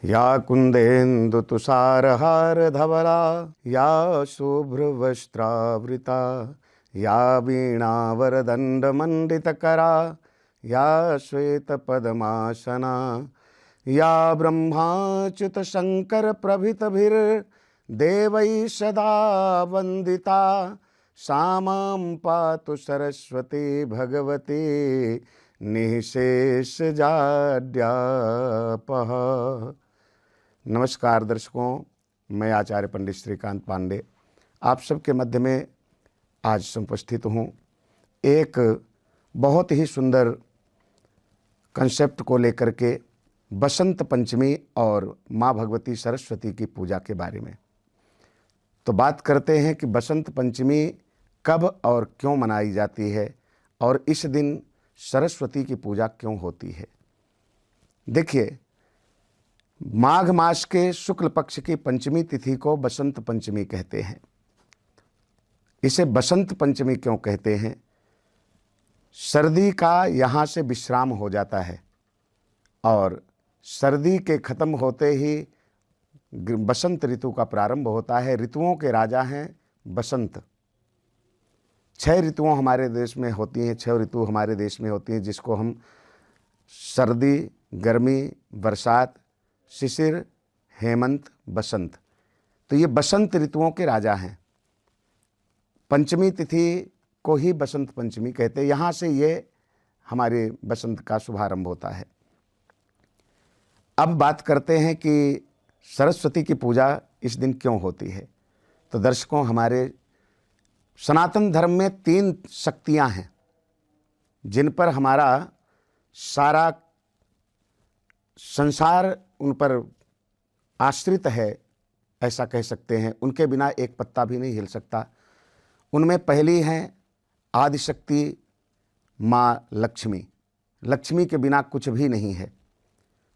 या कुन्देन्दुतुषारहारधवला या शुभ्रवस्त्रावृता या वीणावरदण्डमण्डितकरा या श्वेतपद्मासना या ब्रह्माच्युतशङ्करप्रभृतिभिर्देवैः सदा वन्दिता सा मां पातु सरस्वती भगवती निःशेषजाड्यापः। नमस्कार दर्शकों, मैं आचार्य पंडित श्रीकांत पांडे आप सबके मध्य में आज उपस्थित हूँ। एक बहुत ही सुंदर कंसेप्ट को लेकर के बसंत पंचमी और माँ भगवती सरस्वती की पूजा के बारे में तो बात करते हैं कि बसंत पंचमी कब और क्यों मनाई जाती है और इस दिन सरस्वती की पूजा क्यों होती है। देखिए, माघ मास के शुक्ल पक्ष की पंचमी तिथि को बसंत पंचमी कहते हैं। इसे बसंत पंचमी क्यों कहते हैं? सर्दी का यहाँ से विश्राम हो जाता है और सर्दी के खत्म होते ही बसंत ऋतु का प्रारंभ होता है। ऋतुओं के राजा हैं बसंत। 6 ऋतुओं हमारे देश में होती हैं, 6 ऋतु हमारे देश में होती हैं, जिसको हम सर्दी, गर्मी, बरसात, शिशिर, हेमंत, बसंत। तो ये बसंत ऋतुओं के राजा हैं। पंचमी तिथि को ही बसंत पंचमी कहते हैं। यहाँ से ये हमारे बसंत का शुभारंभ होता है। अब बात करते हैं कि सरस्वती की पूजा इस दिन क्यों होती है। तो दर्शकों, हमारे सनातन धर्म में 3 शक्तियाँ हैं जिन पर हमारा सारा संसार उन पर आश्रित है, ऐसा कह सकते हैं। उनके बिना एक पत्ता भी नहीं हिल सकता। उनमें पहली हैं आदिशक्ति माँ लक्ष्मी। लक्ष्मी के बिना कुछ भी नहीं है।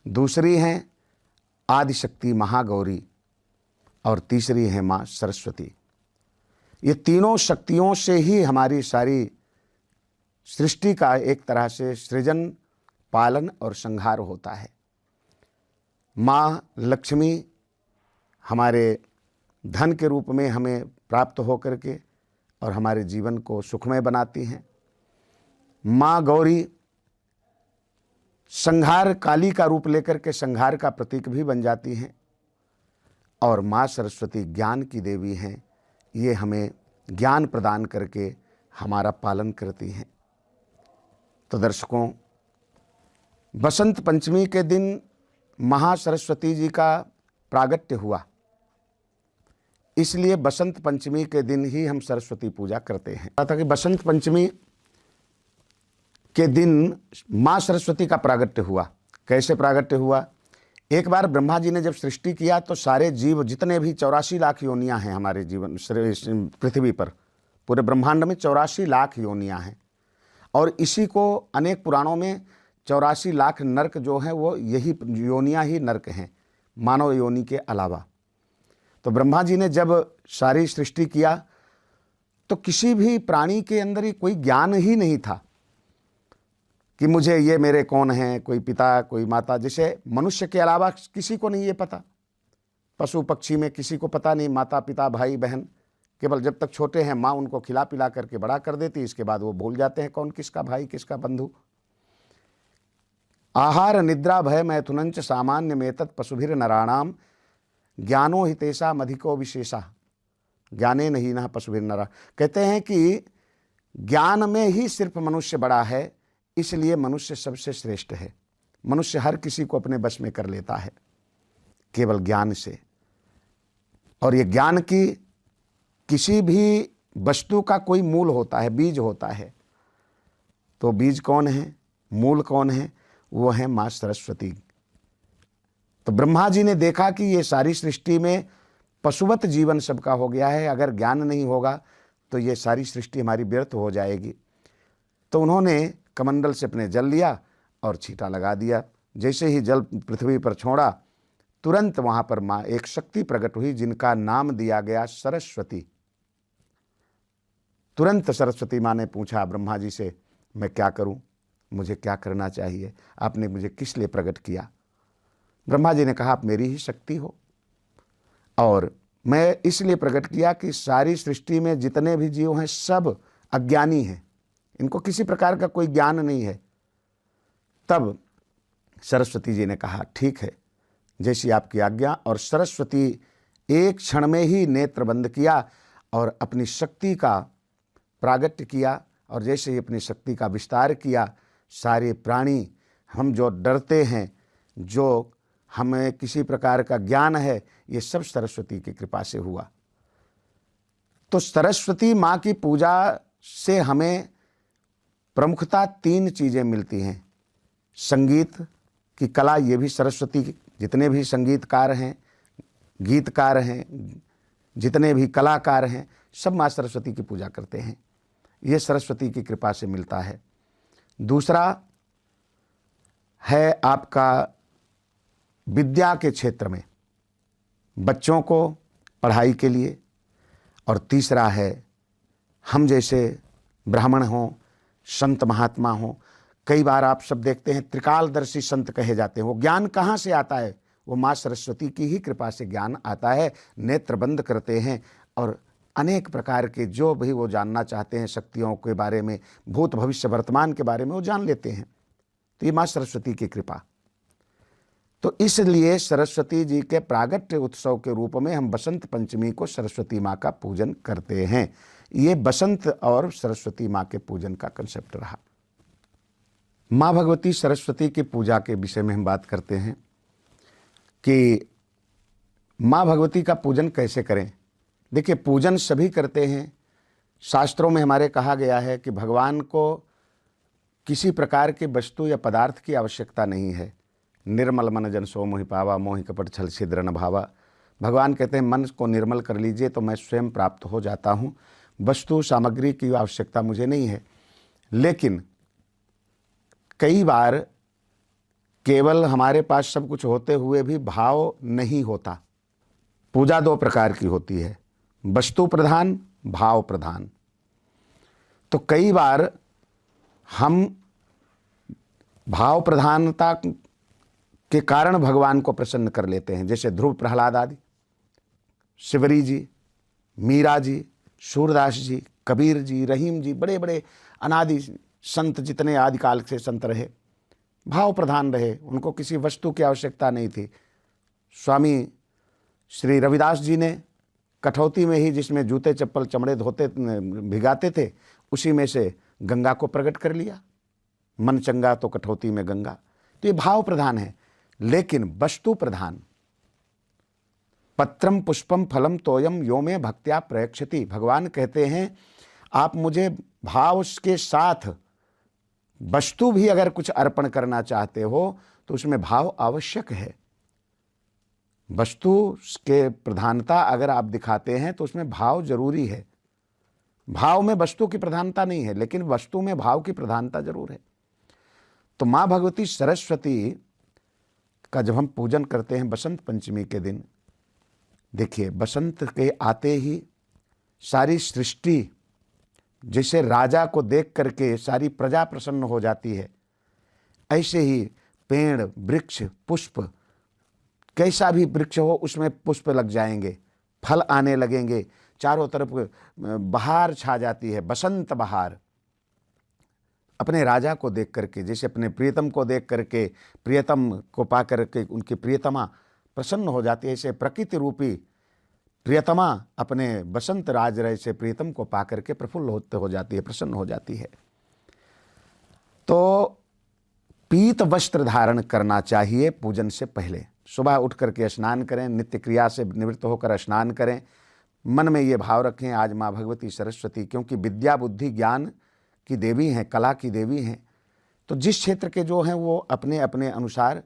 दूसरी हैं आदिशक्ति महागौरी और तीसरी है माँ सरस्वती। ये तीनों शक्तियों से ही हमारी सारी सृष्टि का एक तरह से सृजन, पालन और संहार होता है। माँ लक्ष्मी हमारे धन के रूप में हमें प्राप्त होकर के और हमारे जीवन को सुखमय बनाती हैं। माँ गौरी संहार काली का रूप लेकर के संहार का प्रतीक भी बन जाती हैं। और माँ सरस्वती ज्ञान की देवी हैं। ये हमें ज्ञान प्रदान करके हमारा पालन करती हैं। तो दर्शकों, बसंत पंचमी के दिन महासरस्वती जी का प्रागट्य हुआ, इसलिए बसंत पंचमी के दिन ही हम सरस्वती पूजा करते हैं। था कि बसंत पंचमी के दिन माँ सरस्वती का प्रागट्य हुआ। कैसे प्रागट्य हुआ? एक बार ब्रह्मा जी ने जब सृष्टि किया तो सारे जीव, जितने भी 84 लाख योनियां हैं हमारे जीवन पृथ्वी पर, पूरे ब्रह्मांड में 84 लाख योनियां हैं। और इसी को अनेक पुराणों में 84 लाख नरक जो हैं वो यही योनियां ही नरक हैं, मानव योनि के अलावा। तो ब्रह्मा जी ने जब सारी सृष्टि किया तो किसी भी प्राणी के अंदर ही कोई ज्ञान ही नहीं था कि मुझे ये मेरे कौन हैं, कोई पिता कोई माता। जैसे मनुष्य के अलावा किसी को नहीं ये पता। पशु पक्षी में किसी को पता नहीं, माता पिता भाई बहन, केवल जब तक छोटे हैं माँ उनको खिला पिला करके बड़ा कर देती। इसके बाद वो भूल जाते हैं कौन किसका भाई किसका बंधु। आहार निद्रा भय मैथुनंच सामान्य मेतत् पशुभिर नराणाम ज्ञानो हितेशा मधिको विशेषा ज्ञाने नहीं न पशुभिर नरा। कहते हैं कि ज्ञान में ही सिर्फ मनुष्य बड़ा है, इसलिए मनुष्य सबसे श्रेष्ठ है। मनुष्य हर किसी को अपने बस में कर लेता है केवल ज्ञान से। और ये ज्ञान की किसी भी वस्तु का कोई मूल होता है, बीज होता है। तो बीज कौन है, मूल कौन है? वो है माँ सरस्वती। तो ब्रह्मा जी ने देखा कि ये सारी सृष्टि में पशुवत जीवन सबका हो गया है, अगर ज्ञान नहीं होगा तो ये सारी सृष्टि हमारी व्यर्थ हो जाएगी। तो उन्होंने कमंडल से अपने जल लिया और छींटा लगा दिया। जैसे ही जल पृथ्वी पर छोड़ा, तुरंत वहाँ पर माँ एक शक्ति प्रकट हुई जिनका नाम दिया गया सरस्वती। तुरंत सरस्वती माँ ने पूछा ब्रह्मा जी से, मैं क्या करूं, मुझे क्या करना चाहिए, आपने मुझे किस लिए प्रकट किया। ब्रह्मा जी ने कहा आप मेरी ही शक्ति हो, और मैं इसलिए प्रकट किया कि सारी सृष्टि में जितने भी जीव हैं सब अज्ञानी हैं, इनको किसी प्रकार का कोई ज्ञान नहीं है। तब सरस्वती जी ने कहा ठीक है, जैसी आपकी आज्ञा। और सरस्वती एक क्षण में ही नेत्र बंद किया और अपनी शक्ति का प्रागट्य किया, और जैसे ही अपनी शक्ति का विस्तार किया, सारे प्राणी, हम जो डरते हैं, जो हमें किसी प्रकार का ज्ञान है, ये सब सरस्वती की कृपा से हुआ। तो सरस्वती माँ की पूजा से हमें प्रमुखता 3 चीज़ें मिलती हैं। संगीत की कला, ये भी सरस्वती, जितने भी संगीतकार हैं, गीतकार हैं, जितने भी कलाकार हैं, सब माँ सरस्वती की पूजा करते हैं। ये सरस्वती की कृपा से मिलता है। दूसरा है आपका विद्या के क्षेत्र में बच्चों को पढ़ाई के लिए, और तीसरा है हम जैसे ब्राह्मण हों, संत महात्मा हों। कई बार आप सब देखते हैं त्रिकालदर्शी संत कहे जाते हैं। वो ज्ञान कहाँ से आता है? वो माँ सरस्वती की ही कृपा से ज्ञान आता है। नेत्र बंद करते हैं और अनेक प्रकार के जो भी वो जानना चाहते हैं, शक्तियों के बारे में, भूत भविष्य वर्तमान के बारे में वो जान लेते हैं। तो ये माँ सरस्वती की कृपा। तो इसलिए सरस्वती जी के प्रागट्य उत्सव के रूप में हम बसंत पंचमी को सरस्वती माँ का पूजन करते हैं। ये बसंत और सरस्वती माँ के पूजन का कंसेप्ट रहा। माँ भगवती सरस्वती की पूजा के विषय में हम बात करते हैं कि माँ भगवती का पूजन कैसे करें। देखिए, पूजन सभी करते हैं। शास्त्रों में हमारे कहा गया है कि भगवान को किसी प्रकार के वस्तु या पदार्थ की आवश्यकता नहीं है। निर्मल मन जन सो मोहि पावा, मोहि कपट छल छिद्र न भावा। भगवान कहते हैं मन को निर्मल कर लीजिए तो मैं स्वयं प्राप्त हो जाता हूँ। वस्तु सामग्री की आवश्यकता मुझे नहीं है। लेकिन कई बार केवल हमारे पास सब कुछ होते हुए भी भाव नहीं होता। पूजा 2 प्रकार की होती है, वस्तु प्रधान, भाव प्रधान। तो कई बार हम भाव प्रधानता के कारण भगवान को प्रसन्न कर लेते हैं, जैसे ध्रुव प्रहलाद आदि, शिवरी जी, मीरा जी, सूरदास जी, कबीर जी, रहीम जी, बड़े बड़े अनादि संत जितने आदिकाल से संत रहे, भाव प्रधान रहे। उनको किसी वस्तु की आवश्यकता नहीं थी। स्वामी श्री रविदास जी ने कठौती में ही, जिसमें जूते चप्पल चमड़े धोते भिगाते थे, उसी में से गंगा को प्रकट कर लिया। मन चंगा तो कठौती में गंगा। तो ये भाव प्रधान है। लेकिन वस्तु प्रधान, पत्रम पुष्पम फलम तोयम यो में भक्त्या प्रयक्षति। भगवान कहते हैं आप मुझे भाव के साथ वस्तु भी अगर कुछ अर्पण करना चाहते हो तो उसमें भाव आवश्यक है। वस्तु के प्रधानता अगर आप दिखाते हैं तो उसमें भाव जरूरी है। भाव में वस्तु की प्रधानता नहीं है, लेकिन वस्तु में भाव की प्रधानता जरूर है। तो माँ भगवती सरस्वती का जब हम पूजन करते हैं बसंत पंचमी के दिन, देखिए बसंत के आते ही सारी सृष्टि, जैसे राजा को देख करके सारी प्रजा प्रसन्न हो जाती है, ऐसे ही पेड़, वृक्ष, पुष्प, कैसा भी वृक्ष हो उसमें पुष्प लग जाएंगे, फल आने लगेंगे, चारों तरफ बहार छा जाती है, बसंत बहार। अपने राजा को देख करके, जैसे अपने प्रियतम को देख करके, प्रियतम को पा करके उनकी प्रियतमा प्रसन्न हो जाती है, ऐसे प्रकृति रूपी प्रियतमा अपने बसंत राज रहे से प्रियतम को पा करके प्रफुल्ल होते हो जाती है, प्रसन्न हो जाती है। तो पीत वस्त्र धारण करना चाहिए पूजन से पहले। सुबह उठ करके स्नान करें, नित्य क्रिया से निवृत्त होकर स्नान करें। मन में ये भाव रखें आज माँ भगवती सरस्वती, क्योंकि विद्या बुद्धि ज्ञान की देवी हैं, कला की देवी हैं। तो जिस क्षेत्र के जो हैं वो अपने अपने अनुसार,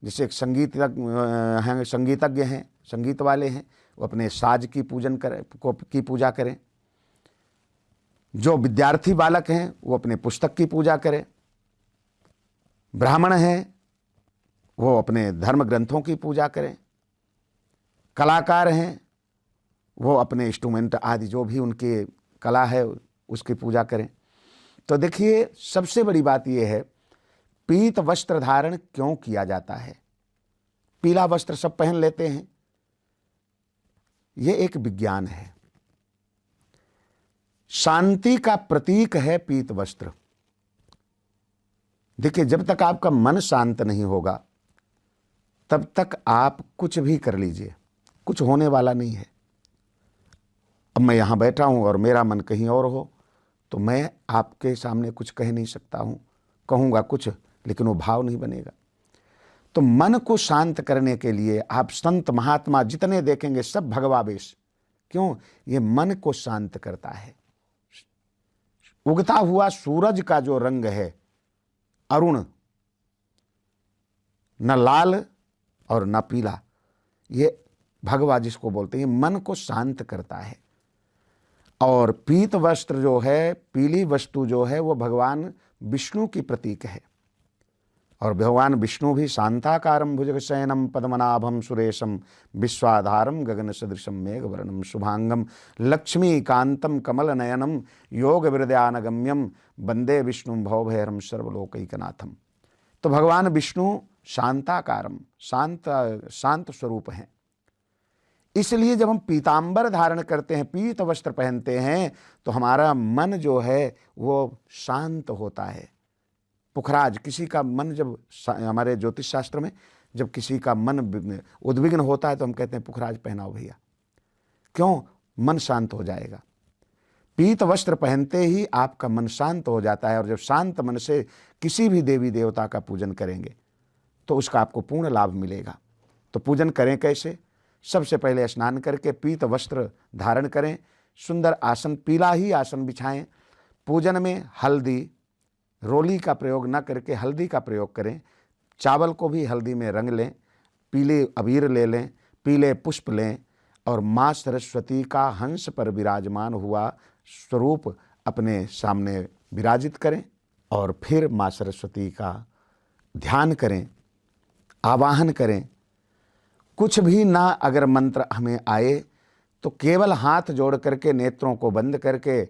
जैसे संगीतज्ञ हैं, संगीत वाले हैं, वो अपने साज की पूजन करें, की पूजा करें। जो विद्यार्थी बालक हैं वो अपने पुस्तक की पूजा करें। ब्राह्मण हैं वो अपने धर्म ग्रंथों की पूजा करें। कलाकार हैं वो अपने इंस्ट्रूमेंट आदि जो भी उनकी कला है उसकी पूजा करें। तो देखिए, सबसे बड़ी बात यह है पीत वस्त्र धारण क्यों किया जाता है। पीला वस्त्र सब पहन लेते हैं। ये एक विज्ञान है। शांति का प्रतीक है पीत वस्त्र। देखिए, जब तक आपका मन शांत नहीं होगा तब तक आप कुछ भी कर लीजिए, कुछ होने वाला नहीं है। अब मैं यहां बैठा हूं और मेरा मन कहीं और हो तो मैं आपके सामने कुछ कह नहीं सकता हूं, कहूंगा कुछ, लेकिन वो भाव नहीं बनेगा। तो मन को शांत करने के लिए आप संत महात्मा जितने देखेंगे सब भगवावेश। क्यों? ये मन को शांत करता है। उगता हुआ सूरज का जो रंग है अरुण, न लाल और न पीला, ये भगवा जिसको बोलते हैं, मन को शांत करता है। और पीत वस्त्र जो है, पीली वस्तु जो है, वो भगवान विष्णु की प्रतीक है। और भगवान विष्णु भी शांताकारं भुजगशयनं पद्मनाभं सुरेशं विश्वाधारं गगन सदृशं मेघवर्णं शुभांगं लक्ष्मीकान्तं कमलनयनं योगविरध्यानगम्यं वंदे विष्णुं भवभयहरं सर्वलोकैकनाथं। तो भगवान विष्णु शांताकारम, शांत स्वरूप हैं। इसलिए जब हम पीतांबर धारण करते हैं, पीत वस्त्र पहनते हैं, तो हमारा मन जो है वो शांत होता है। पुखराज, किसी का मन जब, हमारे ज्योतिष शास्त्र में जब किसी का मन उद्विग्न होता है तो हम कहते हैं पुखराज पहनाओ भैया। क्यों? मन शांत हो जाएगा। पीत वस्त्र पहनते ही आपका मन शांत हो जाता है। और जब शांत मन से किसी भी देवी देवता का पूजन करेंगे तो उसका आपको पूर्ण लाभ मिलेगा। तो पूजन करें कैसे? सबसे पहले स्नान करके पीत वस्त्र धारण करें, सुंदर आसन, पीला ही आसन बिछाएं। पूजन में हल्दी, रोली का प्रयोग न करके हल्दी का प्रयोग करें। चावल को भी हल्दी में रंग लें, पीले अबीर ले लें, पीले पुष्प लें और माँ सरस्वती का हंस पर विराजमान हुआ स्वरूप अपने सामने विराजित करें। और फिर माँ सरस्वती का ध्यान करें, आवाहन करें। कुछ भी ना अगर मंत्र हमें आए तो केवल हाथ जोड़ करके, नेत्रों को बंद करके,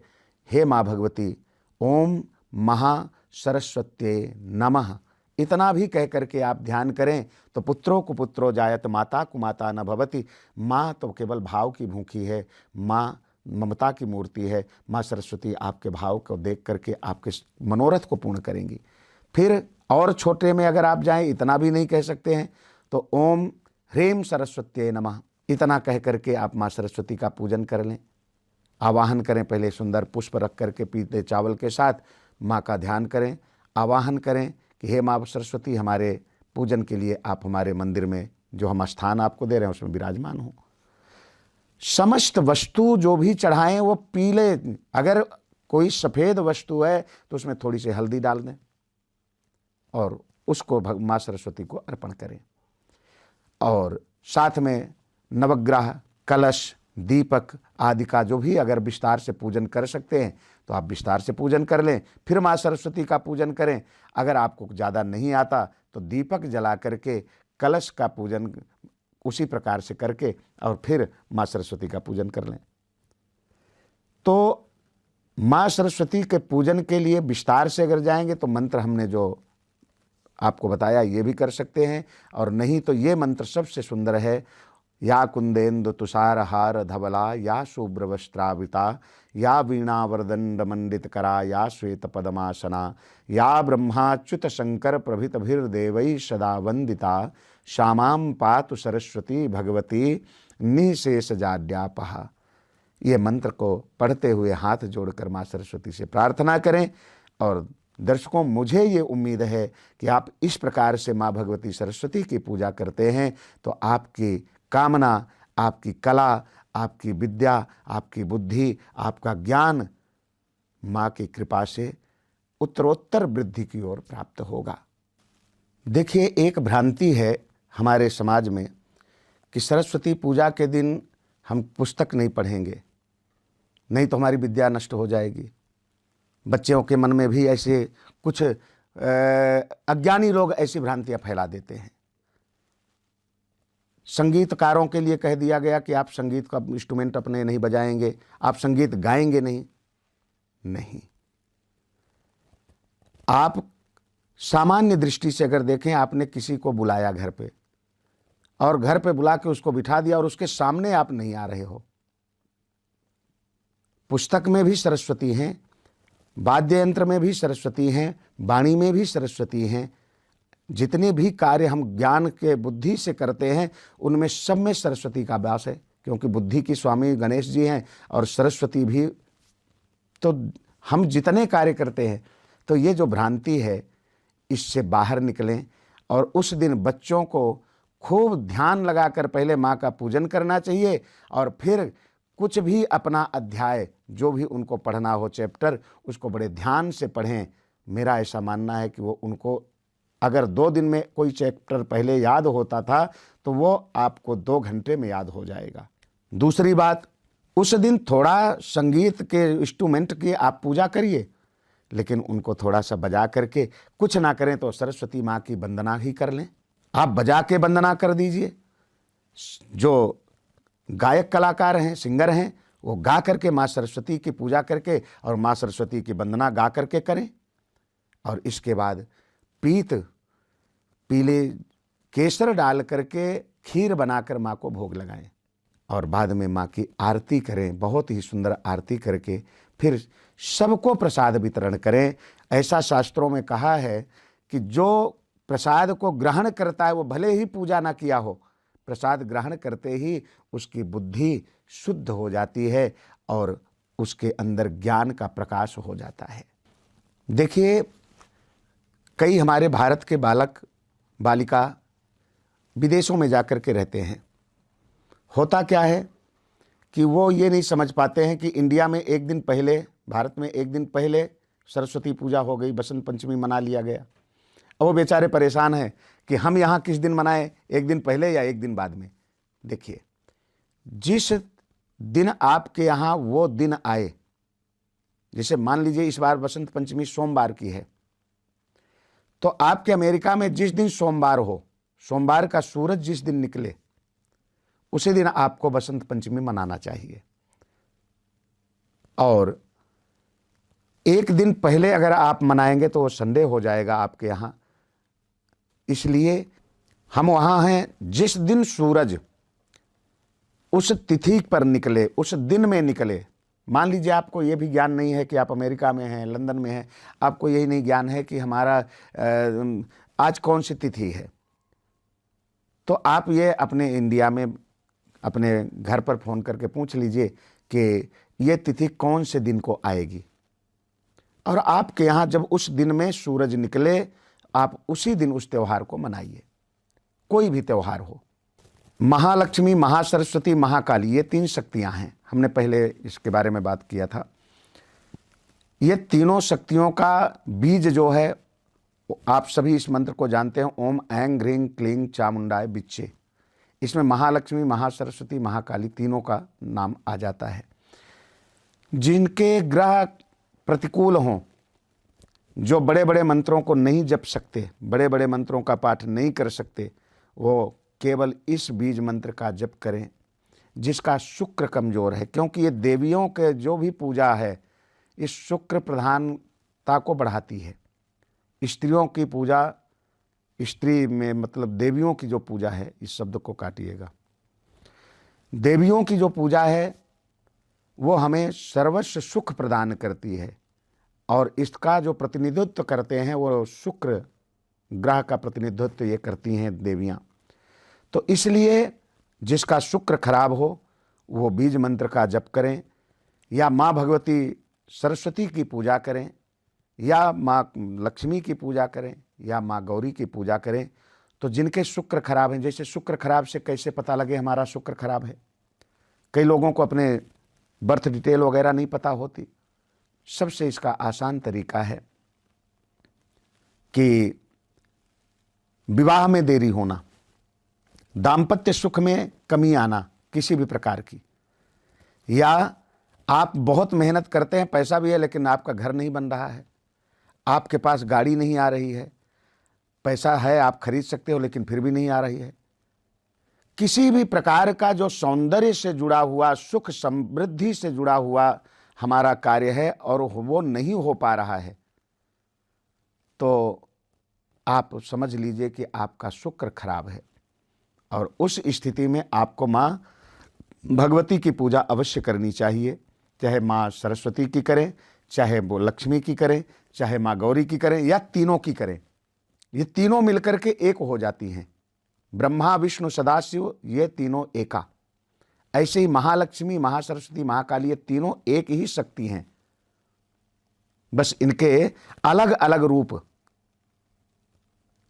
हे माँ भगवती ओम महा सरस्वत्यै नमः, इतना भी कह करके आप ध्यान करें तो पुत्रों को पुत्रो जायत, माता को माता न भवति। माँ तो केवल भाव की भूखी है, माँ ममता की मूर्ति है। माँ सरस्वती आपके भाव को देख करके आपके मनोरथ को पूर्ण करेंगी। फिर और छोटे में अगर आप जाएं, इतना भी नहीं कह सकते हैं तो ओम ह्रीं सरस्वत्यै नमः, इतना कह करके आप माँ सरस्वती का पूजन कर लें। आवाहन करें, पहले सुंदर पुष्प रख करके पीले चावल के साथ माँ का ध्यान करें, आवाहन करें कि हे माँ सरस्वती, हमारे पूजन के लिए आप हमारे मंदिर में जो हम स्थान आपको दे रहे हैं उसमें विराजमान हो। समस्त वस्तु जो भी चढ़ाएं वो पीले, अगर कोई सफ़ेद वस्तु है तो उसमें थोड़ी सी हल्दी डाल दें और उसको माँ सरस्वती को अर्पण करें। और साथ में नवग्रह, कलश, दीपक आदि का जो भी अगर विस्तार से पूजन कर सकते हैं तो आप विस्तार से पूजन कर लें। फिर माँ सरस्वती का पूजन करें। अगर आपको ज़्यादा नहीं आता तो दीपक जला करके कलश का पूजन उसी प्रकार से करके और फिर माँ सरस्वती का पूजन कर लें। तो माँ सरस्वती के पूजन के लिए विस्तार से अगर जाएंगे तो मंत्र हमने जो आपको बताया ये भी कर सकते हैं। और नहीं तो ये मंत्र सबसे सुंदर है, या कुंदेन्दु तुषारहार धवला, या शुभ्रवस्त्रावृता, या वीणा वरदंड मंडित करा, या श्वेत पद्मासना, या ब्रह्माच्युत शंकर प्रभृतभिर्देवैः सदा वंदिता, श्यामां पातु सरस्वती भगवती निःशेष जाड्यापहा। ये मंत्र को पढ़ते हुए हाथ जोड़कर माँ सरस्वती से प्रार्थना करें। और दर्शकों, मुझे ये उम्मीद है कि आप इस प्रकार से माँ भगवती सरस्वती की पूजा करते हैं तो आपकी कामना, आपकी कला, आपकी विद्या, आपकी बुद्धि, आपका ज्ञान माँ की कृपा से उत्तरोत्तर वृद्धि की ओर प्राप्त होगा। देखिए, एक भ्रांति है हमारे समाज में कि सरस्वती पूजा के दिन हम पुस्तक नहीं पढ़ेंगे, नहीं तो हमारी विद्या नष्ट हो जाएगी। बच्चों के मन में भी ऐसे कुछ अज्ञानी लोग ऐसी भ्रांतियां फैला देते हैं। संगीतकारों के लिए कह दिया गया कि आप संगीत का इंस्ट्रूमेंट अपने नहीं बजाएंगे, आप संगीत गाएंगे नहीं। नहीं, आप सामान्य दृष्टि से अगर देखें, आपने किसी को बुलाया घर पे, और घर पे बुला के उसको बिठा दिया और उसके सामने आप नहीं आ रहे हो। पुस्तक में भी सरस्वती हैं, वाद्य यंत्र में भी सरस्वती हैं, वाणी में भी सरस्वती हैं। जितने भी कार्य हम ज्ञान के बुद्धि से करते हैं उनमें सब में सरस्वती का वास है, क्योंकि बुद्धि की स्वामी गणेश जी हैं और सरस्वती भी। तो हम जितने कार्य करते हैं, तो ये जो भ्रांति है इससे बाहर निकलें और उस दिन बच्चों को खूब ध्यान लगाकर पहले माँ का पूजन करना चाहिए और फिर कुछ भी अपना अध्याय जो भी उनको पढ़ना हो चैप्टर, उसको बड़े ध्यान से पढ़ें। मेरा ऐसा मानना है कि वो उनको अगर 2 दिन में कोई चैप्टर पहले याद होता था तो वो आपको 2 घंटे में याद हो जाएगा। दूसरी बात, उस दिन थोड़ा संगीत के इंस्ट्रूमेंट की आप पूजा करिए, लेकिन उनको थोड़ा सा बजा करके, कुछ ना करें तो सरस्वती माँ की वंदना ही कर लें। आप बजा के वंदना कर दीजिए। जो गायक कलाकार हैं, सिंगर हैं, वो गा करके माँ सरस्वती की पूजा करके और माँ सरस्वती की वंदना गा करके करें। और इसके बाद पीले केसर डाल करके खीर बनाकर माँ को भोग लगाएं और बाद में माँ की आरती करें। बहुत ही सुंदर आरती करके फिर सबको प्रसाद वितरण करें। ऐसा शास्त्रों में कहा है कि जो प्रसाद को ग्रहण करता है वो भले ही पूजा ना किया हो, प्रसाद ग्रहण करते ही उसकी बुद्धि शुद्ध हो जाती है और उसके अंदर ज्ञान का प्रकाश हो जाता है। देखिए, कई हमारे भारत के बालक बालिका विदेशों में जाकर के रहते हैं। होता क्या है कि वो ये नहीं समझ पाते हैं कि इंडिया में एक दिन पहले, भारत में एक दिन पहले सरस्वती पूजा हो गई, बसंत पंचमी मना लिया गया। अब वो बेचारे परेशान हैं कि हम यहाँ किस दिन मनाएं, एक दिन पहले या एक दिन बाद में। देखिए, जिस दिन आपके यहाँ वो दिन आए, जैसे मान लीजिए इस बार बसंत पंचमी सोमवार की है, तो आपके अमेरिका में जिस दिन सोमवार हो, सोमवार का सूरज जिस दिन निकले, उसी दिन आपको बसंत पंचमी मनाना चाहिए। और एक दिन पहले अगर आप मनाएंगे तो वो संडे हो जाएगा आपके यहाँ। इसलिए हम वहाँ हैं, जिस दिन सूरज उस तिथि पर निकले, उस दिन में निकले। मान लीजिए आपको ये भी ज्ञान नहीं है कि आप अमेरिका में हैं, लंदन में हैं, आपको यही नहीं ज्ञान है कि हमारा आज कौन सी तिथि है, तो आप ये अपने इंडिया में अपने घर पर फ़ोन करके पूछ लीजिए कि ये तिथि कौन से दिन को आएगी। और आपके यहाँ जब उस दिन में सूरज निकले, आप उसी दिन उस त्यौहार को मनाइए, कोई भी त्यौहार हो। महालक्ष्मी, महासरस्वती, महाकाली, ये 3 शक्तियाँ हैं। हमने पहले इसके बारे में बात किया था। ये तीनों शक्तियों का बीज जो है, आप सभी इस मंत्र को जानते हैं, ओम ऐं ह्रीं क्लीं चामुंडाय विच्चे। इसमें महालक्ष्मी, महासरस्वती, महाकाली तीनों का नाम आ जाता है। जिनके ग्रह प्रतिकूल हों, जो बड़े बड़े मंत्रों को नहीं जप सकते, बड़े बड़े मंत्रों का पाठ नहीं कर सकते, वो केवल इस बीज मंत्र का जप करें। जिसका शुक्र कमज़ोर है, क्योंकि ये देवियों के जो भी पूजा है इस शुक्र प्रधानता को बढ़ाती है। स्त्रियों की पूजा, स्त्री में मतलब देवियों की जो पूजा है, इस शब्द को काटिएगा, देवियों की जो पूजा है वो हमें सर्वस्व सुख प्रदान करती है और इसका जो प्रतिनिधित्व करते हैं वो शुक्र ग्रह का प्रतिनिधित्व ये करती हैं देवियाँ। तो इसलिए जिसका शुक्र खराब हो वो बीज मंत्र का जप करें, या माँ भगवती सरस्वती की पूजा करें, या माँ लक्ष्मी की पूजा करें, या माँ गौरी की पूजा करें। तो जिनके शुक्र खराब हैं, जैसे शुक्र खराब से कैसे पता लगे हमारा शुक्र खराब है, कई लोगों को अपने बर्थ डिटेल वगैरह नहीं पता होती। सबसे इसका आसान तरीका है कि विवाह में देरी होना, दाम्पत्य सुख में कमी आना किसी भी प्रकार की, या आप बहुत मेहनत करते हैं, पैसा भी है लेकिन आपका घर नहीं बन रहा है, आपके पास गाड़ी नहीं आ रही है, पैसा है आप खरीद सकते हो लेकिन फिर भी नहीं आ रही है, किसी भी प्रकार का जो सौंदर्य से जुड़ा हुआ, सुख समृद्धि से जुड़ा हुआ हमारा कार्य है और वो नहीं हो पा रहा है, तो आप समझ लीजिए कि आपका शुक्र खराब है और उस स्थिति में आपको माँ भगवती की पूजा अवश्य करनी चाहिए। चाहे माँ सरस्वती की करें, चाहे वो लक्ष्मी की करें, चाहे माँ गौरी की करें, या तीनों की करें। ये तीनों मिलकर के एक हो जाती हैं। ब्रह्मा विष्णु सदाशिव ये तीनों एका। ऐसे ही महालक्ष्मी, महासरस्वती, महाकाली ये तीनों एक ही शक्ति हैं, बस इनके अलग अलग रूप।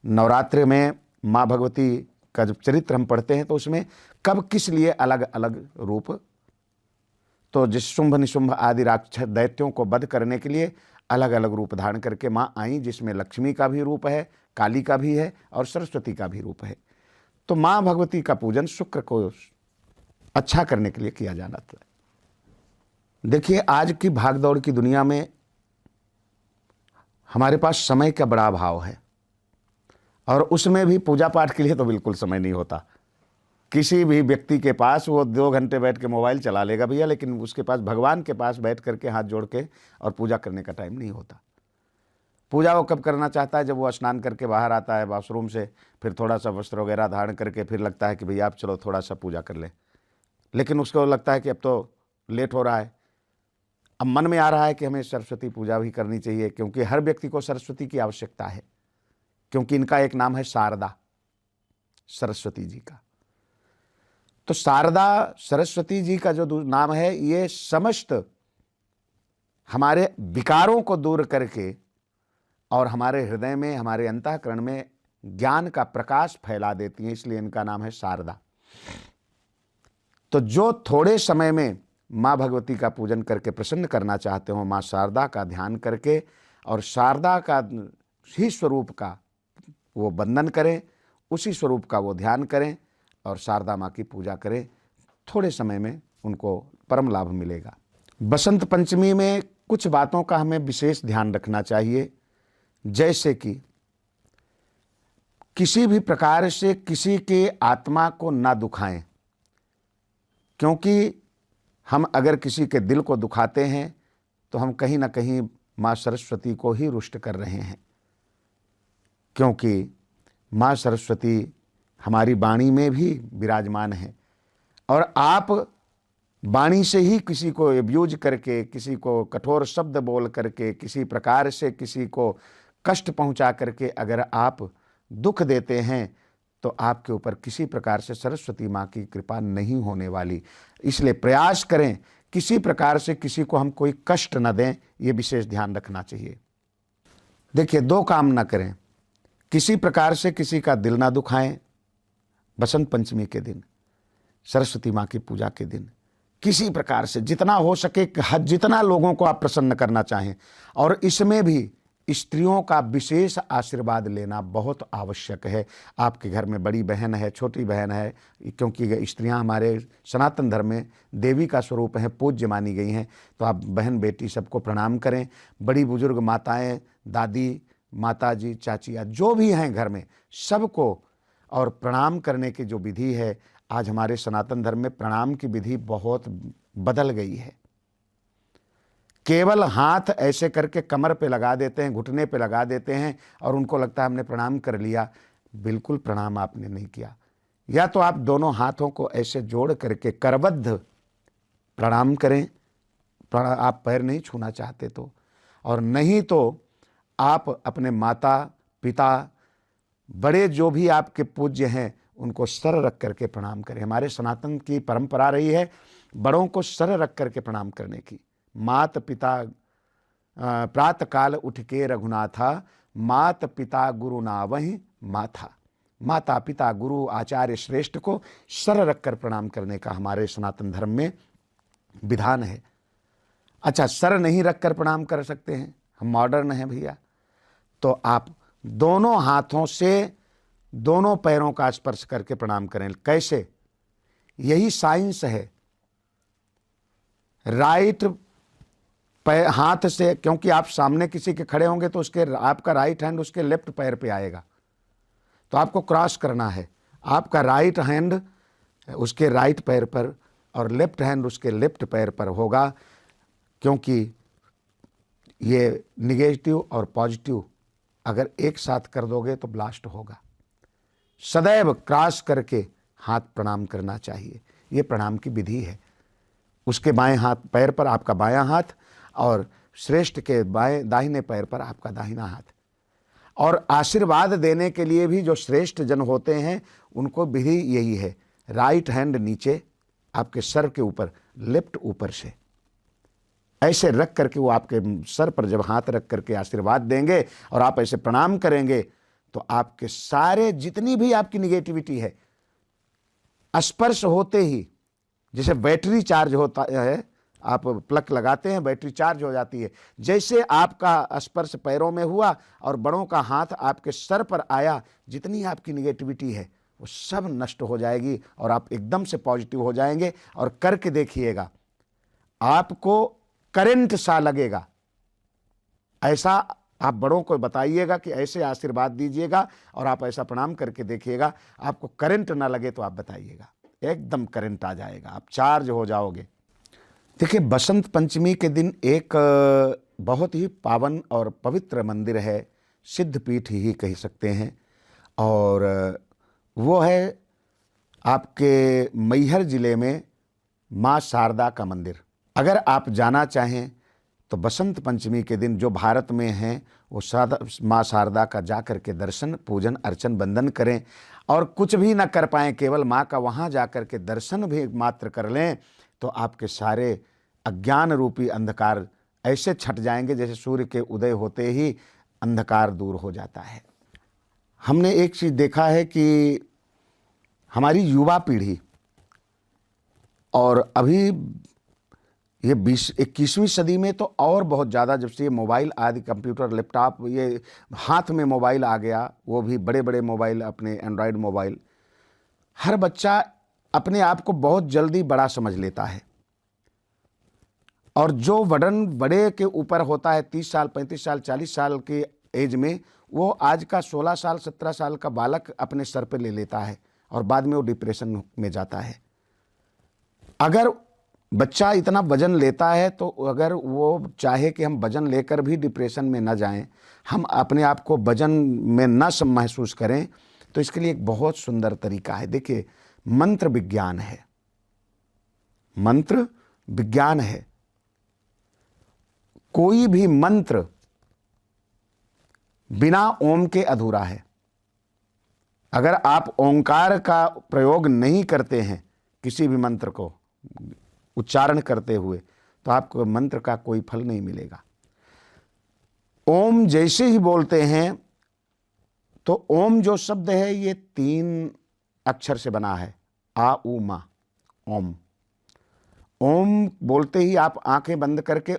नवरात्र में माँ भगवती का जब चरित्र हम पढ़ते हैं तो उसमें कब किस लिए अलग अलग रूप, तो जिस शुंभ निशुंभ आदि राक्षस दैत्यों को वध करने के लिए अलग अलग रूप धारण करके माँ आई, जिसमें लक्ष्मी का भी रूप है, काली का भी है और सरस्वती का भी रूप है। तो माँ भगवती का पूजन शुक्र को अच्छा करने के लिए किया जाना था। देखिए, आज की भागदौड़ की दुनिया में हमारे पास समय का बड़ा अभाव है, और उसमें भी पूजा पाठ के लिए तो बिल्कुल समय नहीं होता। किसी भी व्यक्ति के पास वो 2 घंटे बैठ के मोबाइल चला लेगा भैया, लेकिन उसके पास भगवान के पास बैठ करके हाथ जोड़ के और पूजा करने का टाइम नहीं होता। पूजा वो कब करना चाहता है? जब वो स्नान करके बाहर आता है बाथरूम से, फिर थोड़ा सा वस्त्र वगैरह धारण करके फिर लगता है कि भैया आप चलो थोड़ा सा पूजा कर लें, लेकिन उसको लगता है कि अब तो लेट हो रहा है। अब मन में आ रहा है कि हमें सरस्वती पूजा भी करनी चाहिए, क्योंकि हर व्यक्ति को सरस्वती की आवश्यकता है, क्योंकि इनका एक नाम है शारदा, सरस्वती जी का। तो शारदा सरस्वती जी का जो नाम है, ये समस्त हमारे विकारों को दूर करके और हमारे हृदय में, हमारे अंतःकरण में ज्ञान का प्रकाश फैला देती हैं, इसलिए इनका नाम है शारदा। तो जो थोड़े समय में माँ भगवती का पूजन करके प्रसन्न करना चाहते हो, माँ शारदा का ध्यान करके और शारदा का ही स्वरूप का वो वंदन करें, उसी स्वरूप का वो ध्यान करें और शारदा माँ की पूजा करें, थोड़े समय में उनको परम लाभ मिलेगा। बसंत पंचमी में कुछ बातों का हमें विशेष ध्यान रखना चाहिए, जैसे कि किसी भी प्रकार से किसी के आत्मा को ना दुखाएं, क्योंकि हम अगर किसी के दिल को दुखाते हैं तो हम कहीं ना कहीं माँ सरस्वती को ही रुष्ट कर रहे हैं, क्योंकि माँ सरस्वती हमारी वाणी में भी विराजमान है, और आप वाणी से ही किसी को एब्यूज करके, किसी को कठोर शब्द बोल करके, किसी प्रकार से किसी को कष्ट पहुंचा करके अगर आप दुख देते हैं तो आपके ऊपर किसी प्रकार से सरस्वती माँ की कृपा नहीं होने वाली। इसलिए प्रयास करें किसी प्रकार से किसी को हम कोई कष्ट न दें, ये विशेष ध्यान रखना चाहिए। देखिए, 2 काम ना करें, किसी प्रकार से किसी का दिल ना दुखाएं। बसंत पंचमी के दिन, सरस्वती माँ की पूजा के दिन किसी प्रकार से जितना हो सके, जितना लोगों को आप प्रसन्न करना चाहें, और इसमें भी स्त्रियों का विशेष आशीर्वाद लेना बहुत आवश्यक है। आपके घर में बड़ी बहन है, छोटी बहन है, क्योंकि स्त्रियां हमारे सनातन धर्म में देवी का स्वरूप है, पूज्य मानी गई हैं, तो आप बहन बेटी सबको प्रणाम करें। बड़ी बुजुर्ग माताएं, दादी, माताजी, चाचियाँ जो भी हैं घर में, सबको और प्रणाम करने की जो विधि है, आज हमारे सनातन धर्म में प्रणाम की विधि बहुत बदल गई है। केवल हाथ ऐसे करके कमर पे लगा देते हैं, घुटने पे लगा देते हैं और उनको लगता है हमने प्रणाम कर लिया। बिल्कुल प्रणाम आपने नहीं किया। या तो आप दोनों हाथों को ऐसे जोड़ करके करबद्ध प्रणाम करें, आप पैर नहीं छूना चाहते तो, और नहीं तो आप अपने माता पिता, बड़े जो भी आपके पूज्य हैं, उनको सर रख करके प्रणाम करें। हमारे सनातन की परंपरा रही है बड़ों को सर रख करके प्रणाम करने की। मात पिता प्रातः काल उठ के रघुनाथा, मात पिता गुरु ना वहीं माथा। माता पिता गुरु आचार्य श्रेष्ठ को सर रखकर प्रणाम करने का हमारे सनातन धर्म में विधान है। अच्छा, सर नहीं रखकर प्रणाम कर सकते हैं, हम मॉडर्न हैं भैया, तो आप दोनों हाथों से दोनों पैरों का स्पर्श करके प्रणाम करें। कैसे? यही साइंस है। राइट हाथ से, क्योंकि आप सामने किसी के खड़े होंगे तो उसके आपका राइट हैंड उसके लेफ्ट पैर पे आएगा, तो आपको क्रॉस करना है। आपका राइट हैंड उसके राइट पैर पर और लेफ्ट हैंड उसके लेफ्ट पैर पर होगा, क्योंकि ये निगेटिव और पॉजिटिव अगर एक साथ कर दोगे तो ब्लास्ट होगा। सदैव क्रॉस करके हाथ प्रणाम करना चाहिए। ये प्रणाम की विधि है। उसके बाएं हाथ पैर पर आपका बायां हाथ और श्रेष्ठ के बाएं दाहिने पैर पर आपका दाहिना हाथ। और आशीर्वाद देने के लिए भी जो श्रेष्ठ जन होते हैं उनको विधि यही है, राइट हैंड नीचे आपके सर के ऊपर, लेफ्ट ऊपर से ऐसे रख करके वो आपके सर पर जब हाथ रख करके आशीर्वाद देंगे और आप ऐसे प्रणाम करेंगे तो आपके सारे जितनी भी आपकी निगेटिविटी है, स्पर्श होते ही जैसे बैटरी चार्ज होता है, आप प्लग लगाते हैं बैटरी चार्ज हो जाती है, जैसे आपका स्पर्श पैरों में हुआ और बड़ों का हाथ आपके सर पर आया, जितनी आपकी निगेटिविटी है वो सब नष्ट हो जाएगी और आप एकदम से पॉजिटिव हो जाएंगे। और करके देखिएगा, आपको करंट सा लगेगा। ऐसा आप बड़ों को बताइएगा कि ऐसे आशीर्वाद दीजिएगा और आप ऐसा प्रणाम करके देखिएगा, आपको करंट ना लगे तो आप बताइएगा, एकदम करंट आ जाएगा, आप चार्ज हो जाओगे। देखिए, बसंत पंचमी के दिन एक बहुत ही पावन और पवित्र मंदिर है, सिद्धपीठ ही कह सकते हैं, और वो है आपके मैहर ज़िले में माँ शारदा का मंदिर। अगर आप जाना चाहें तो बसंत पंचमी के दिन जो भारत में हैं वो माँ शारदा का जा कर के दर्शन, पूजन, अर्चन, वंदन करें। और कुछ भी ना कर पाएँ, केवल माँ का वहाँ जा कर के दर्शन भी मात्र कर लें तो आपके सारे अज्ञान रूपी अंधकार ऐसे छट जाएंगे जैसे सूर्य के उदय होते ही अंधकार दूर हो जाता है। हमने एक चीज़ देखा है कि हमारी युवा पीढ़ी, और अभी ये 21वीं सदी में तो और बहुत ज़्यादा, जब से ये मोबाइल आदि, कंप्यूटर, लैपटॉप, ये हाथ में मोबाइल आ गया, वो भी बड़े बड़े मोबाइल, अपने एंड्रॉयड मोबाइल, हर बच्चा अपने आप को बहुत जल्दी बड़ा समझ लेता है। और जो वजन बड़े के ऊपर होता है 30 साल, 35 साल, 40 साल के एज में, वो आज का 16 साल, 17 साल का बालक अपने सर पे ले लेता है और बाद में वो डिप्रेशन में जाता है। अगर बच्चा इतना वजन लेता है तो अगर वो चाहे कि हम वजन लेकर भी डिप्रेशन में न जाएं, हम अपने आप को वजन में न महसूस करें, तो इसके लिए एक बहुत सुंदर तरीका है। देखिए, मंत्र विज्ञान है, मंत्र विज्ञान है। कोई भी मंत्र बिना ओम के अधूरा है। अगर आप ओंकार का प्रयोग नहीं करते हैं किसी भी मंत्र को उच्चारण करते हुए, तो आपको मंत्र का कोई फल नहीं मिलेगा। ओम जैसे ही बोलते हैं तो ओम जो शब्द है ये 3 अक्षर से बना है, आ उ मा, ओम। ओम बोलते ही आप आंखें बंद करके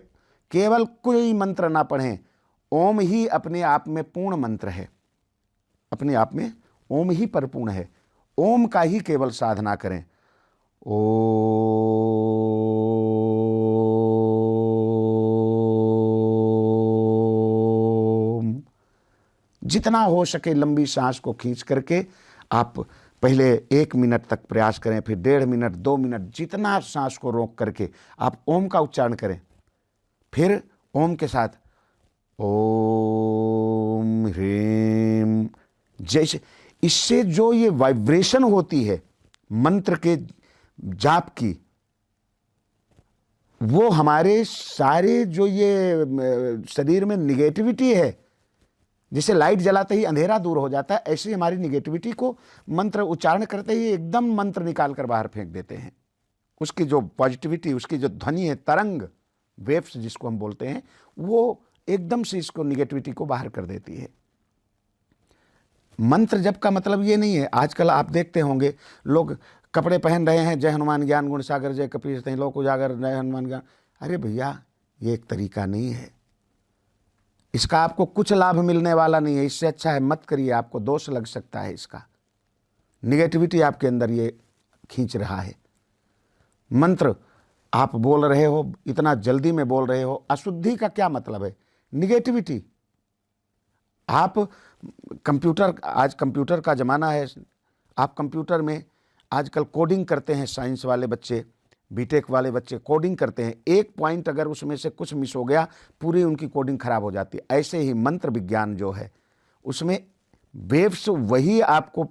केवल कोई मंत्र ना पढ़ें, ओम ही अपने आप में पूर्ण मंत्र है, अपने आप में ओम ही परिपूर्ण है। ओम का ही केवल साधना करें। ओम, जितना हो सके लंबी सांस को खींच करके आप पहले 1 मिनट तक प्रयास करें, फिर 1.5 मिनट, 2 मिनट, जितना सांस को रोक करके आप ओम का उच्चारण करें। फिर ओम के साथ ओम ह्रीम, जैसे इससे जो ये वाइब्रेशन होती है मंत्र के जाप की, वो हमारे सारे जो ये शरीर में निगेटिविटी है, जैसे लाइट जलाते ही अंधेरा दूर हो जाता है, ऐसे हमारी निगेटिविटी को मंत्र उच्चारण करते ही एकदम मंत्र निकाल कर बाहर फेंक देते हैं। उसकी जो पॉजिटिविटी, उसकी जो ध्वनि है, तरंग, वेव्स जिसको हम बोलते हैं, वो एकदम से इसको निगेटिविटी को बाहर कर देती है। मंत्र जप का मतलब ये नहीं है, आजकल आप देखते होंगे लोग कपड़े पहन रहे हैं, जय हनुमान ज्ञान गुण सागर, जय कपीस तिहुँ लोक उजागर, जय हनुमान ज्ञान। अरे भैया, ये एक तरीका नहीं है, इसका आपको कुछ लाभ मिलने वाला नहीं है। इससे अच्छा है मत करिए, आपको दोष लग सकता है इसका, निगेटिविटी आपके अंदर ये खींच रहा है। मंत्र आप बोल रहे हो, इतना जल्दी में बोल रहे हो, अशुद्धि का क्या मतलब है? निगेटिविटी। आप कंप्यूटर, आज कंप्यूटर का ज़माना है, आप कंप्यूटर में आजकल कोडिंग करते हैं, साइंस वाले बच्चे, बीटेक वाले बच्चे कोडिंग करते हैं, एक पॉइंट अगर उसमें से कुछ मिस हो गया, पूरी उनकी कोडिंग खराब हो जाती है। ऐसे ही मंत्र विज्ञान जो है उसमें वेव्स वही आपको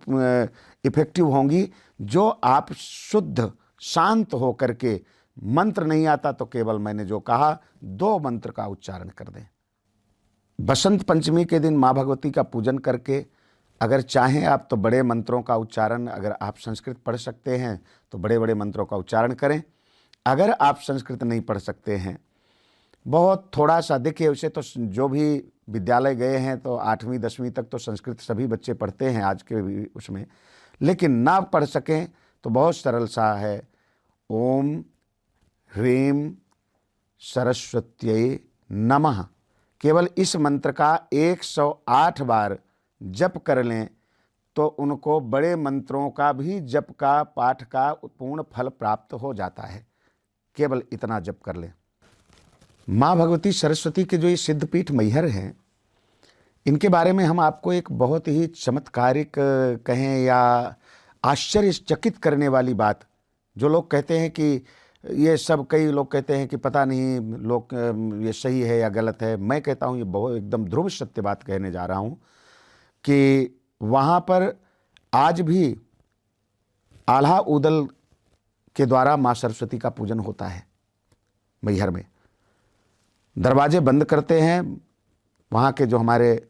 इफेक्टिव होंगी जो आप शुद्ध शांत हो करके, मंत्र नहीं आता तो केवल मैंने जो कहा 2 मंत्र का उच्चारण कर दें। बसंत पंचमी के दिन माँ भगवती का पूजन करके अगर चाहें आप तो बड़े मंत्रों का उच्चारण, अगर आप संस्कृत पढ़ सकते हैं तो बड़े बड़े मंत्रों का उच्चारण करें। अगर आप संस्कृत नहीं पढ़ सकते हैं, बहुत थोड़ा सा, देखिए उसे तो जो भी विद्यालय गए हैं तो 8वीं 10वीं तक तो संस्कृत सभी बच्चे पढ़ते हैं आज के भी उसमें, लेकिन ना पढ़ सकें तो बहुत सरल सा है। ओम ह्रीं सरस्वत्यै नमः, केवल इस मंत्र का 108 बार जप कर लें तो उनको बड़े मंत्रों का भी जप का, पाठ का पूर्ण फल प्राप्त हो जाता है। केवल इतना जप कर लें। माँ भगवती सरस्वती के जो ये सिद्धपीठ मैहर हैं, इनके बारे में हम आपको एक बहुत ही चमत्कारिक कहें या आश्चर्यचकित करने वाली बात, जो लोग कहते हैं कि ये सब, कई लोग कहते हैं कि पता नहीं लोग ये सही है या गलत है, मैं कहता हूँ ये बहुत एकदम ध्रुव सत्य बात कहने जा रहा हूँ कि वहाँ पर आज भी आल्हा उदल के द्वारा माँ सरस्वती का पूजन होता है। मैहर में दरवाजे बंद करते हैं, वहाँ के जो हमारे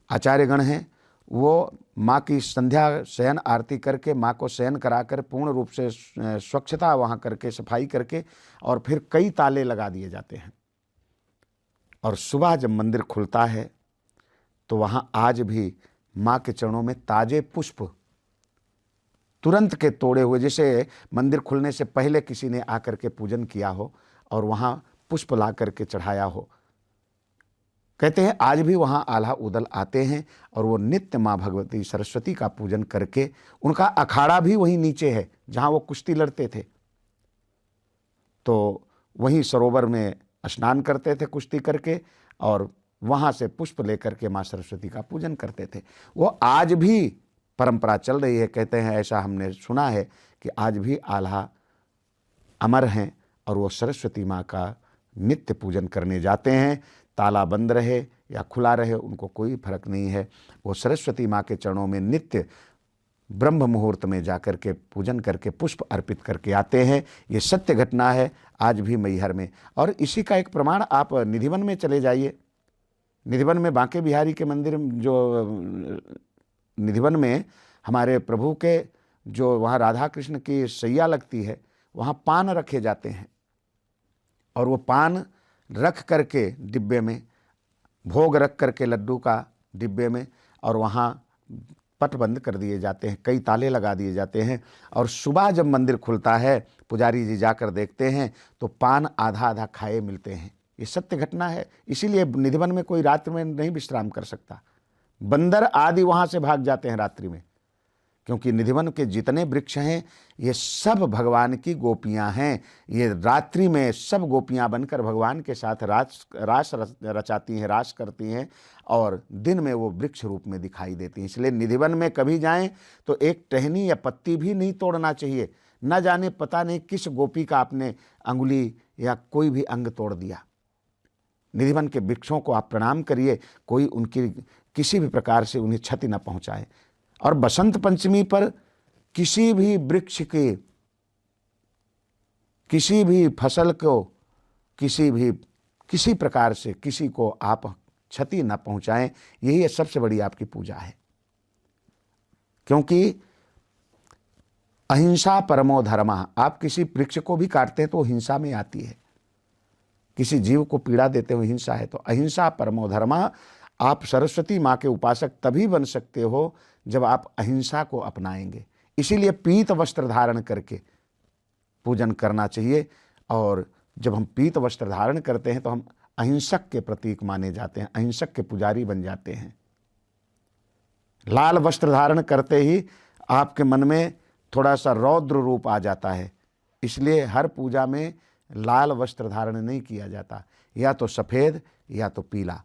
आचार्यगण हैं वो माँ की संध्या शयन आरती करके माँ को शयन कराकर पूर्ण रूप से स्वच्छता वहाँ करके, सफाई करके, और फिर कई ताले लगा दिए जाते हैं। और सुबह जब मंदिर खुलता है तो वहाँ आज भी माँ के चरणों में ताजे पुष्प तुरंत के तोड़े हुए, जैसे मंदिर खुलने से पहले किसी ने आकर के पूजन किया हो और वहाँ पुष्प ला करके चढ़ाया हो। कहते हैं आज भी वहाँ आल्हा उदल आते हैं और वो नित्य माँ भगवती सरस्वती का पूजन करके, उनका अखाड़ा भी वहीं नीचे है जहाँ वो कुश्ती लड़ते थे, तो वहीं सरोवर में स्नान करते थे कुश्ती करके, और वहाँ से पुष्प लेकर के माँ सरस्वती का पूजन करते थे। वो आज भी परंपरा चल रही है। कहते हैं, ऐसा हमने सुना है कि आज भी आल्हा अमर हैं और वो सरस्वती माँ का नित्य पूजन करने जाते हैं। ताला बंद रहे या खुला रहे उनको कोई फर्क नहीं है, वो सरस्वती माँ के चरणों में नित्य ब्रह्म मुहूर्त में जाकर के पूजन करके पुष्प अर्पित करके आते हैं। ये सत्य घटना है आज भी मैहर में। और इसी का एक प्रमाण आप निधिवन में चले जाइए। निधिवन में बांके बिहारी के मंदिर, जो निधिवन में हमारे प्रभु के जो वहाँ राधा कृष्ण की सैया लगती है, वहाँ पान रखे जाते हैं और वो पान रख करके डिब्बे में, भोग रख करके लड्डू का डिब्बे में, और वहाँ पट बंद कर दिए जाते हैं, कई ताले लगा दिए जाते हैं। और सुबह जब मंदिर खुलता है पुजारी जी जाकर देखते हैं तो पान आधा आधा खाए मिलते हैं। ये सत्य घटना है। इसीलिए निधिवन में कोई रात्रि में नहीं विश्राम कर सकता। बंदर आदि वहाँ से भाग जाते हैं रात्रि में, क्योंकि निधिवन के जितने वृक्ष हैं ये सब भगवान की गोपियां हैं। ये रात्रि में सब गोपियां बनकर भगवान के साथ रास रचाती हैं, रास करती हैं, और दिन में वो वृक्ष रूप में दिखाई देती हैं। इसलिए निधिवन में कभी जाएं तो एक टहनी या पत्ती भी नहीं तोड़ना चाहिए। न जाने पता नहीं किस गोपी का आपने अंगुली या कोई भी अंग तोड़ दिया। निधिवन के वृक्षों को आप प्रणाम करिए, कोई उनकी किसी भी प्रकार से उन्हें क्षति न पहुँचाए। और बसंत पंचमी पर किसी भी वृक्ष के, किसी भी फसल को, किसी प्रकार से किसी को आप क्षति न पहुंचाएं। यही सबसे बड़ी आपकी पूजा है, क्योंकि अहिंसा परमो धर्मः। आप किसी वृक्ष को भी काटते हैं तो हिंसा में आती है। किसी जीव को पीड़ा देते हो हिंसा है। तो अहिंसा परमो धर्मः। आप सरस्वती माँ के उपासक तभी बन सकते हो जब आप अहिंसा को अपनाएंगे। इसीलिए पीत वस्त्र धारण करके पूजन करना चाहिए। और जब हम पीत वस्त्र धारण करते हैं तो हम अहिंसक के प्रतीक माने जाते हैं, अहिंसक के पुजारी बन जाते हैं। लाल वस्त्र धारण करते ही आपके मन में थोड़ा सा रौद्र रूप आ जाता है। इसलिए हर पूजा में लाल वस्त्र धारण नहीं किया जाता, या तो सफ़ेद या तो पीला।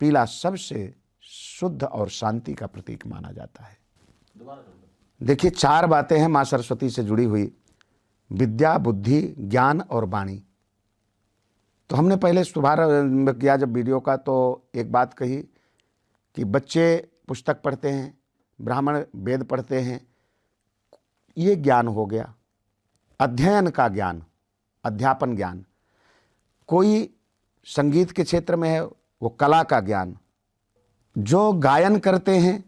पीला सबसे शुद्ध और शांति का प्रतीक माना जाता है। देखिए 4 बातें हैं माँ सरस्वती से जुड़ी हुई: विद्या, बुद्धि, ज्ञान और वाणी। तो हमने पहले शुभारंभ किया जब वीडियो का, तो एक बात कही कि बच्चे पुस्तक पढ़ते हैं, ब्राह्मण वेद पढ़ते हैं, ये ज्ञान हो गया, अध्ययन का ज्ञान, अध्यापन ज्ञान। कोई संगीत के क्षेत्र में है, वो कला का ज्ञान। जो गायन करते हैं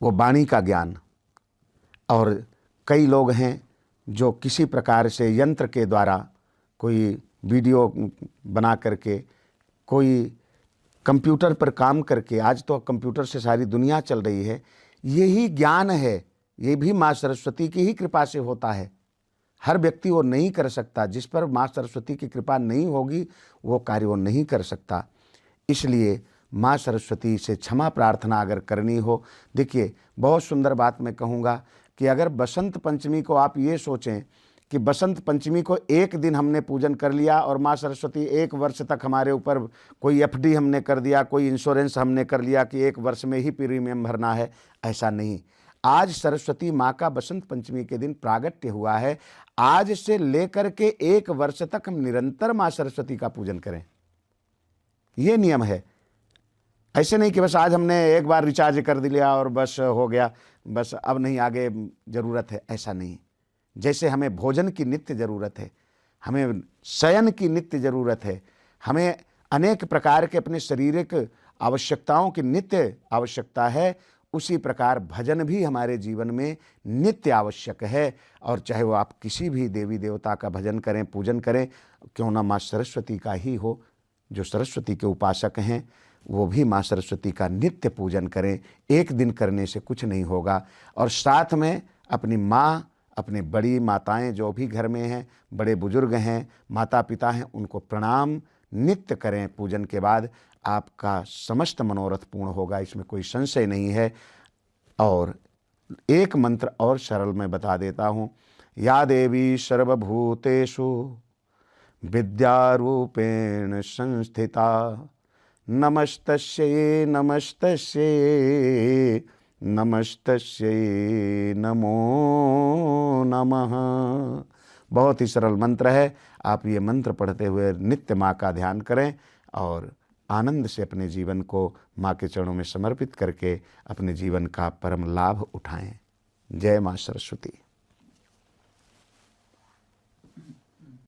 वो वाणी का ज्ञान। और कई लोग हैं जो किसी प्रकार से यंत्र के द्वारा कोई वीडियो बना करके, कोई कंप्यूटर पर काम करके, आज तो कंप्यूटर से सारी दुनिया चल रही है, यही ज्ञान है। ये भी माँ सरस्वती की ही कृपा से होता है। हर व्यक्ति वो नहीं कर सकता, जिस पर माँ सरस्वती की कृपा नहीं होगी वो कार्य वो नहीं कर सकता। इसलिए माँ सरस्वती से क्षमा प्रार्थना अगर करनी हो, देखिए बहुत सुंदर बात मैं कहूँगा कि अगर बसंत पंचमी को आप ये सोचें कि बसंत पंचमी को एक दिन हमने पूजन कर लिया और माँ सरस्वती एक वर्ष तक हमारे ऊपर कोई एफडी हमने कर दिया, कोई इंश्योरेंस हमने कर लिया कि एक वर्ष में ही प्रीमियम भरना है, ऐसा नहीं। आज सरस्वती माँ का बसंत पंचमी के दिन प्रागट्य हुआ है। आज से लेकर के एक वर्ष तक हम निरंतर माँ सरस्वती का पूजन करें, ये नियम है। ऐसे नहीं कि बस आज हमने एक बार रिचार्ज कर दिया और बस हो गया, बस अब नहीं आगे ज़रूरत है, ऐसा नहीं। जैसे हमें भोजन की नित्य ज़रूरत है, हमें शयन की नित्य ज़रूरत है, हमें अनेक प्रकार के अपने शारीरिक आवश्यकताओं की नित्य आवश्यकता है, उसी प्रकार भजन भी हमारे जीवन में नित्य आवश्यक है। और चाहे वो आप किसी भी देवी देवता का भजन करें, पूजन करें, क्यों ना माँ सरस्वती का ही हो। जो सरस्वती के उपासक हैं वो भी माँ सरस्वती का नित्य पूजन करें। एक दिन करने से कुछ नहीं होगा। और साथ में अपनी माँ, अपने बड़ी माताएं जो भी घर में हैं, बड़े बुजुर्ग हैं, माता पिता हैं, उनको प्रणाम नित्य करें। पूजन के बाद आपका समस्त मनोरथ पूर्ण होगा, इसमें कोई संशय नहीं है। और एक मंत्र और सरल मैं बता देता हूँ। या देवी सर्वभूतेषु विद्यारूपेण संस्थिता नमस्तस्यै नमस्तस्यै नमस्तस्यै नमो नमः। बहुत ही सरल मंत्र है। आप ये मंत्र पढ़ते हुए नित्य माँ का ध्यान करें और आनंद से अपने जीवन को माँ के चरणों में समर्पित करके अपने जीवन का परम लाभ उठाएं। जय माँ सरस्वती।